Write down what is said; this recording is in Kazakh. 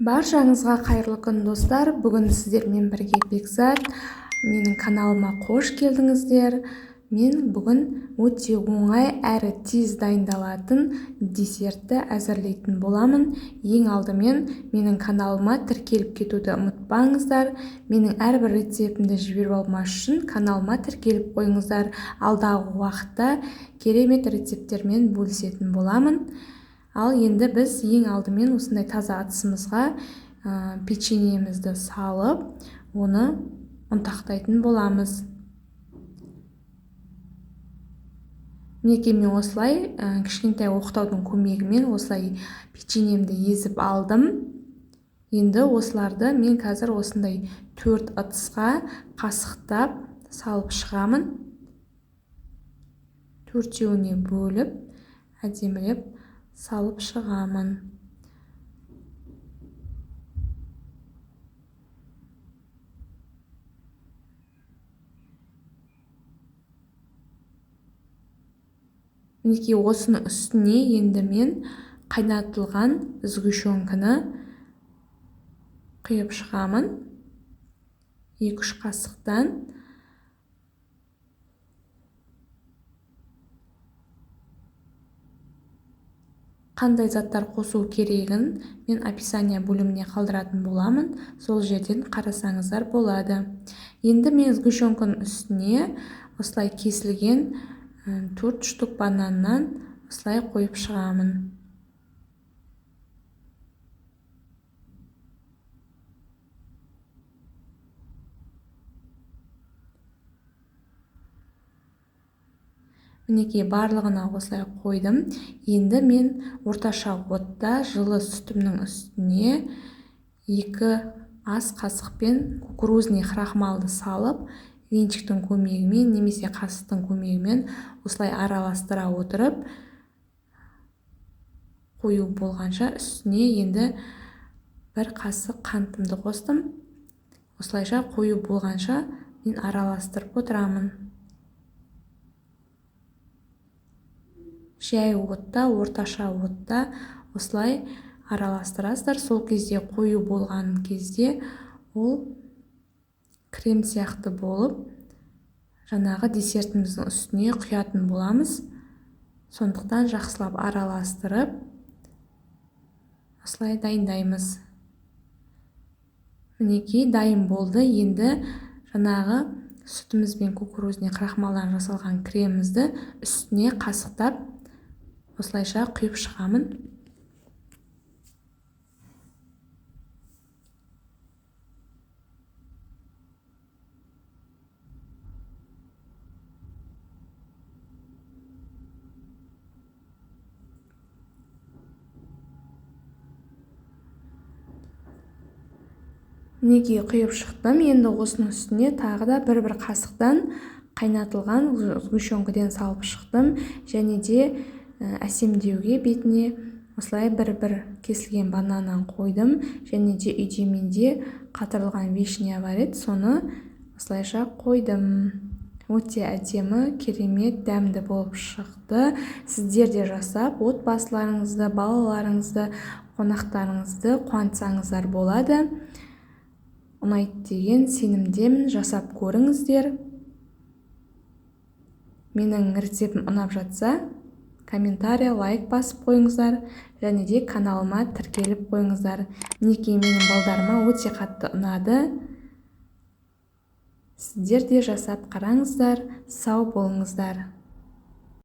Баршаңызға қайырлы күн достар. Бүгін сіздермен бірге Бекзат. Менің каналыма қош келдіңіздер. Мен бүгін өте оңай әрі тез дайындалатын десертті әзірлейтін боламын. Ең алдымен менің каналыма тіркеліп кетуді ұмытпаңыздар. Менің әрбір рецептімді жіберіп алмас үшін каналыма тіркеліп қойыңыздар. Алдағы уақытта керемет рецепттермен бөлісетін боламын. Ал енді біз ең алдымен осындай таза ыдысымызға печеньемізді салып, оны ұнтақтайтын боламыз. Мінекей мен осылай кішкентай оқтаудың көмегімен осылай печеньемді езіп алдым. Енді осыларды мен қазір осындай 4 ыдысқа қасықтап салып шығамын. 4-еуіне бөліп, әдемілеп салып шығамын. Мінекей осының үстіне енді мен қайнатылған сгущенканы құйып шығамын. 2-3 қасықтан. Қандай заттар қосу керегін мен описание бөліміне қалдыратын боламын. Сол жерден қарасаңыздар болады. Енді мен сгущенканың үстіне осылай кесілген 4 штук бананнан осылай қойып шығамын. Мінекей барлығына осылай қойдым. Енді мен орташа отта жылы сүтімнің үстіне 2 ас қасықпен кукурузный крахмалды салып, венчиктің көмегімен немесе қасықтың көмегімен осылай араластыра отырып, қою болғанша үстіне енді 1 қасық қантымды қостым. Осылайша қою болғанша мен араластырып отырамын. Жай отта, орташа отта осылай араластырасыздар. Сол кезде қою болған кезде ол крем сияқты болып, жаңағы десертіміздің үстіне құятын боламыз. Сондықтан жақсылап араластырып, осылай дайындаймыз. Мінекей дайын болды. Енді жаңағы сүтіміз бен кукурузный крахмалдан жасалған кремімізді үстіне қасықтап осылайша құйып шығамын. Мінекей құйып шықтым. Енді осының үстіне тағы да 1 қасықтан қайнатылған сгущенкадан салып шықтым. Және де әсемдеуге бетіне осылай 1 кесілген бананнан қойдым. Және де үйде менде қатырылған вишня бар еді, соны осылайша қойдым. Өте әдемі, керемет, дәмді болып шықты. Сіздер де жасап, отбасыларыңызды, балаларыңызды, қонақтарыңызды қуантсаңыздар болады. Ұнайды деген сенімдемін. Жасап көріңіздер. Менің рецептім ұнап жатса, комментарий, лайк басып қойыңыздар. Және де каналыма тіркеліп қойыңыздар. Мінекей менің балдарыма өте қатты ұнады. Сіздер де жасап қараңыздар. Сау болыңыздар.